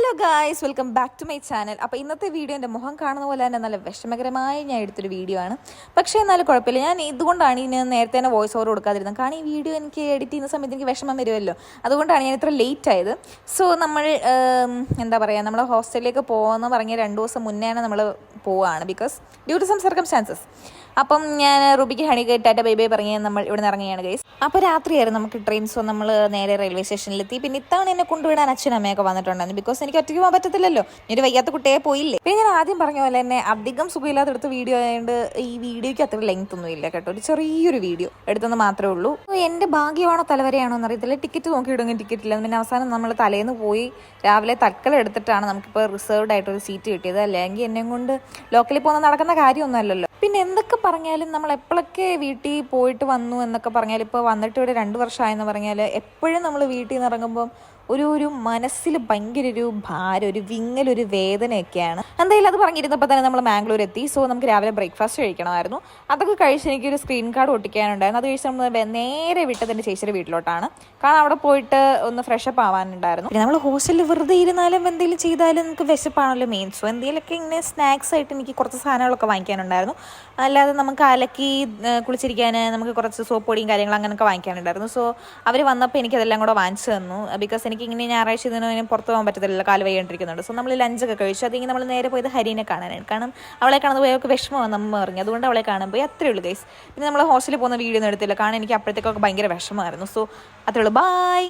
Hello guys, welcome back to my channel. അപ്പോൾ ഇന്നത്തെ video എൻ്റെ മുഖം കാണുന്ന പോലെ തന്നെ നല്ല വിഷമകരമായി ഞാൻ എടുത്തൊരു വീഡിയോ ആണ്. പക്ഷേ എന്നാലും കുഴപ്പമില്ല. ഞാൻ ഇതുകൊണ്ടാണ് ഇതിന് നേരത്തെ തന്നെ വോയിസ് ഓവർ കൊടുക്കാതിരുന്നത്. കാരണം ഈ വീഡിയോ എനിക്ക് എഡിറ്റ് ചെയ്യുന്ന സമയത്ത് എനിക്ക് വിഷമം വരുമല്ലോ, അതുകൊണ്ടാണ് ഞാൻ ഇത്ര ലേറ്റ് ആയത്. സോ നമ്മൾ എന്താ പറയുക, നമ്മൾ ഹോസ്റ്റലിലേക്ക് പോകുമെന്ന് പറഞ്ഞ 2 ദിവസം മുന്നെയാണ് നമ്മൾ പോവുകയാണ്, because due to some circumstances. അപ്പം ഞാൻ റുബിക്ക് ഹണിക്ക് ടാറ്റ ബൈ ബൈ പറഞ്ഞ് നമ്മൾ ഇവിടെ നിന്ന് ഇറങ്ങിയാണ് ഗൈസ്. അപ്പോൾ രാത്രിയായിരുന്നു നമുക്ക് ട്രെയിൻ. സോ നമ്മൾ നേരെ റെയിൽവേ സ്റ്റേഷനിലെത്തി. പിന്നെ ഇത്തവണ എന്നെ കൊണ്ടുവിടാൻ അച്ഛനും അമ്മയൊക്കെ വന്നിട്ടുണ്ടായിരുന്നു, ബിക്കോസ് എനിക്ക് ഒറ്റയ്ക്ക് പോകാൻ പറ്റത്തില്ലല്ലോ, ഒരു വയ്യാത്ത കുട്ടിയെ പോയില്ലേ. പിന്നെ ഞാൻ ആദ്യം പറഞ്ഞ പോലെ തന്നെ അധികം സുഖമില്ലാതെടുത്ത വീഡിയോ ആയതുകൊണ്ട് ഈ വീഡിയോയ്ക്ക് അത്ര ലെങ്ത് ഒന്നും ഇല്ല കേട്ടോ, ഒരു ചെറിയൊരു വീഡിയോ എടുത്തെന്ന് മാത്രമേ ഉള്ളൂ. എൻ്റെ ഭാഗ്യമാണോ തലവരെയാണോ എന്നറിയത്തില്ല, ടിക്കറ്റ് നോക്കിയിടുമെങ്കിൽ ടിക്കറ്റ് ഇല്ല. പിന്നെ അവസാനം നമ്മൾ തലേന്ന് പോയി രാവിലെ തൽക്കാലം എടുത്തിട്ടാണ് നമുക്കിപ്പോൾ റിസർവ്ഡ് ആയിട്ടൊരു സീറ്റ് കിട്ടിയത്. അല്ലെങ്കിൽ എന്നെ കൊണ്ട് ലോക്കലിൽ പോകുന്ന നടക്കുന്ന കാര്യമൊന്നുമല്ലല്ലോ. പിന്നെ എന്തൊക്കെ പറഞ്ഞാലും നമ്മൾ എപ്പോഴൊക്കെ വീട്ടിൽ പോയിട്ട് വന്നു എന്നൊക്കെ പറഞ്ഞാൽ, ഇപ്പോൾ വന്നിട്ട് ഇവിടെ 2 വർഷമായെന്ന് പറഞ്ഞാൽ എപ്പോഴും നമ്മൾ വീട്ടിൽ നിന്ന് ഇറങ്ങുമ്പം ഒരു മനസ്സിൽ ഭയങ്കര ഒരു ഭാരം, ഒരു വിങ്ങലൊരു വേദനയൊക്കെയാണ്. എന്തായാലും അത് പറഞ്ഞിരുന്നപ്പോൾ തന്നെ നമ്മൾ മാംഗ്ലൂർ എത്തി. സോ നമുക്ക് രാവിലെ ബ്രേക്ക്ഫാസ്റ്റ് കഴിക്കണമായിരുന്നു. അതൊക്കെ കഴിച്ച് എനിക്കൊരു സ്ക്രീൻ കാർഡ് ഒട്ടിക്കാനുണ്ടായിരുന്നു. അത് കഴിച്ച് നമ്മൾ നേരെ വിട്ടത് എൻ്റെ ചേച്ചിയുടെ വീട്ടിലോട്ടാണ്. കാരണം അവിടെ പോയിട്ട് ഒന്ന് ഫ്രഷപ്പ് ആവാനുണ്ടായിരുന്നു. പിന്നെ നമ്മൾ ഹോസ്റ്റലിൽ വെറുതെ ഇരുന്നാലും എന്തെങ്കിലും ചെയ്താലും നമുക്ക് വിശപ്പാണല്ലോ മെയിൻ. സോ എന്തെങ്കിലുമൊക്കെ ഇങ്ങനെ സ്നാക്സ് ആയിട്ട് എനിക്ക് കുറച്ച് സാധനങ്ങളൊക്കെ വാങ്ങിക്കാനുണ്ടായിരുന്നു. അല്ലാതെ നമുക്ക് അലക്കി കുളിച്ചിരിക്കാൻ നമുക്ക് കുറച്ച് സോപ്പ് പൊടിയും കാര്യങ്ങളും അങ്ങനെയൊക്കെ വാങ്ങിക്കാനുണ്ടായിരുന്നു. സോ അവർ വന്നപ്പോൾ എനിക്കതെല്ലാം കൂടെ വാങ്ങിച്ചു തന്നു. ബിക്കോസ് എനിക്ക് ഇങ്ങനെ ഞായറാഴ്ച ഇതിന് പുറത്ത് പോകാൻ പറ്റത്തില്ല, കാല് വയ്യാണ്ടിരിക്കുന്നുണ്ട്. സോ നമ്മൾ ലഞ്ചൊക്കെ കഴിച്ചു. അതിങ്ങനെ നമ്മൾ നേരെ പോയത് ഹരീനെ കാണാനാണ്. കാരണം അവളെ കാണുന്നത് പോയി അവൾക്ക് വിഷമമാണ് നമ്മൾ പറഞ്ഞു, അതുകൊണ്ട് അവളെ കാണാൻ പോയി. അത്രേ ഉള്ളൂ ഗൈസ്. പിന്നെ നമ്മൾ ഹോസ്റ്റലിൽ പോകുന്ന വീഡിയോ ഒന്നും എടുത്തില്ല, കാരണം എനിക്ക് അപ്പോഴത്തേക്കൊക്കെ ഭയങ്കര വിഷമമായിരുന്നു. സോ അത്രേ ഉള്ളൂ, ബൈ.